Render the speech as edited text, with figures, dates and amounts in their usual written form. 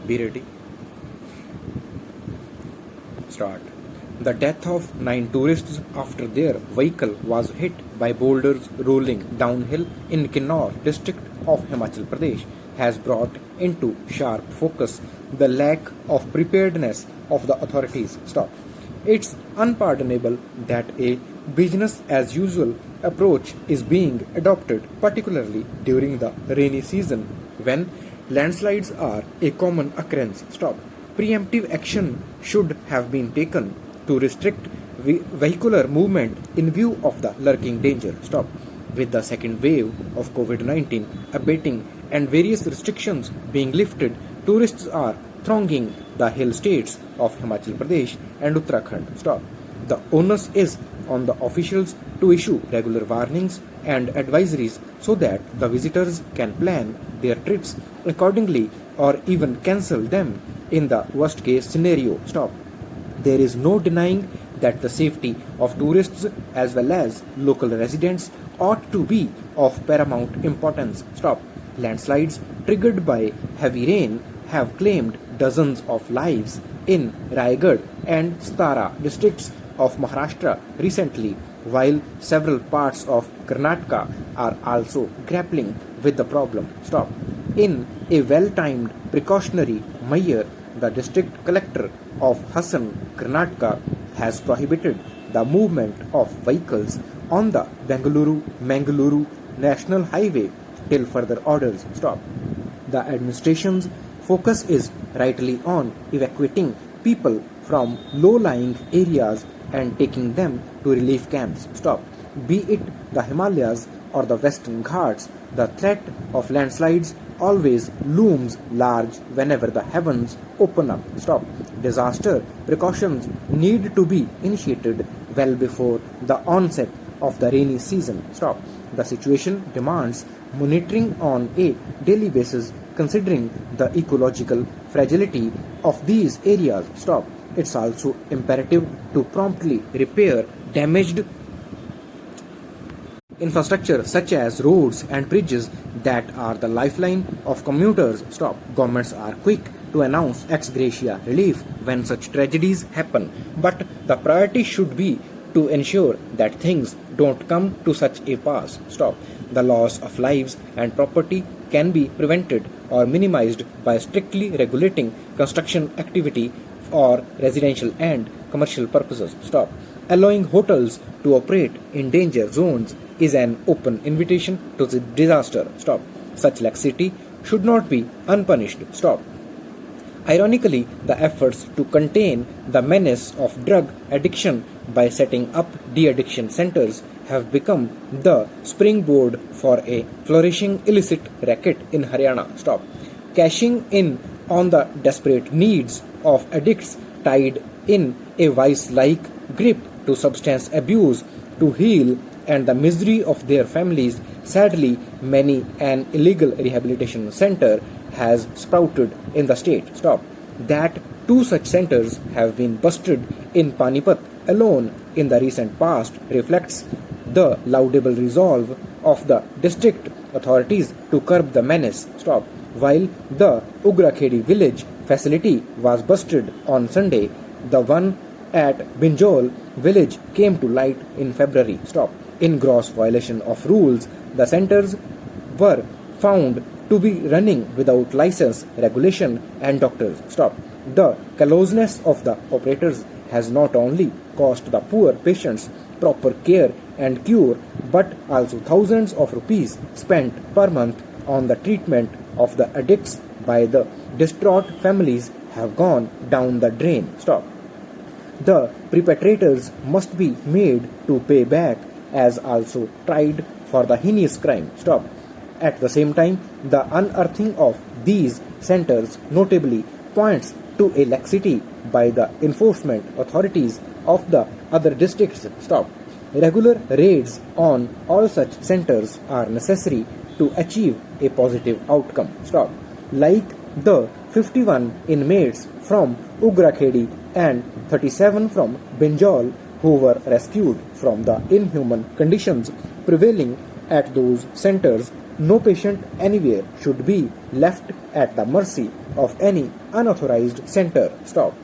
Be ready. Start. The death of 9 tourists after their vehicle was hit by boulders rolling downhill in Kinnaur district of Himachal Pradesh has brought into sharp focus the lack of preparedness of the authorities. Stop. It's unpardonable that a business as usual approach is being adopted, particularly during the rainy season when landslides are a common occurrence. Stop. Preemptive action should have been taken to restrict vehicular movement in view of the lurking danger. Stop. With the second wave of COVID-19 abating and various restrictions being lifted, tourists are thronging the hill states of Himachal Pradesh and Uttarakhand. Stop. The onus is on the officials to issue regular warnings and advisories so that the visitors can plan their trips accordingly or even cancel them in the worst case scenario. Stop. There is no denying that the safety of tourists as well as local residents ought to be of paramount importance. Stop. Landslides triggered by heavy rain have claimed dozens of lives in Raigad and Satara districts of Maharashtra recently, while several parts of Karnataka are also grappling with the problem. Stop. In a well-timed precautionary measure, the district collector of Hassan, Karnataka, has prohibited the movement of vehicles on the Bengaluru-Mangaluru National Highway till further orders. Stop. The administration's focus is rightly on evacuating people from low-lying areas and taking them to relief camps. Stop. Be it the Himalayas or the Western Ghats, the threat of landslides always looms large whenever the heavens open up. Stop. Disaster precautions need to be initiated well before the onset of the rainy season. Stop. The situation demands monitoring on a daily basis considering the ecological fragility of these areas. Stop. It's also imperative to promptly repair damaged infrastructure such as roads and bridges that are the lifeline of commuters. Stop. Governments are quick to announce ex gratia relief when such tragedies happen, but the priority should be to ensure that things don't come to such a pass. Stop. The loss of lives and property can be prevented or minimized by strictly regulating construction activity for residential and commercial purposes. Stop. Allowing hotels to operate in danger zones is an open invitation to the disaster. Stop. Such laxity should not be unpunished. Stop. Ironically, the efforts to contain the menace of drug addiction by setting up de-addiction centers have become the springboard for a flourishing illicit racket in Haryana. Stop. Cashing in on the desperate needs of addicts tied in a vice-like grip to substance abuse to heal and the misery of their families. Sadly, many an illegal rehabilitation center has sprouted in the state. Stop. That 2 such centers have been busted in Panipat alone in the recent past reflects the laudable resolve of the district authorities to curb the menace. Stop. While the Ugrakhedi village facility was busted on Sunday, the one at Binjol village came to light in February. Stop. In gross violation of rules, the centers were found to be running without license, regulation and doctors. Stop. The callousness of the operators has not only cost the poor patients proper care and cure, but also thousands of rupees spent per month on the treatment of the addicts by the distraught families have gone down the drain. Stop. The perpetrators must be made to pay back as also tried for the heinous crime. Stop. At the same time, the unearthing of these centers notably points to a laxity by the enforcement authorities of the other districts. Stop. Regular raids on all such centers are necessary to achieve a positive outcome. Stop. Like the 51 inmates from Ugrakhedi and 37 from Binjal who were rescued from the inhuman conditions prevailing at those centers No patient anywhere should be left at the mercy of any unauthorized center. Stop.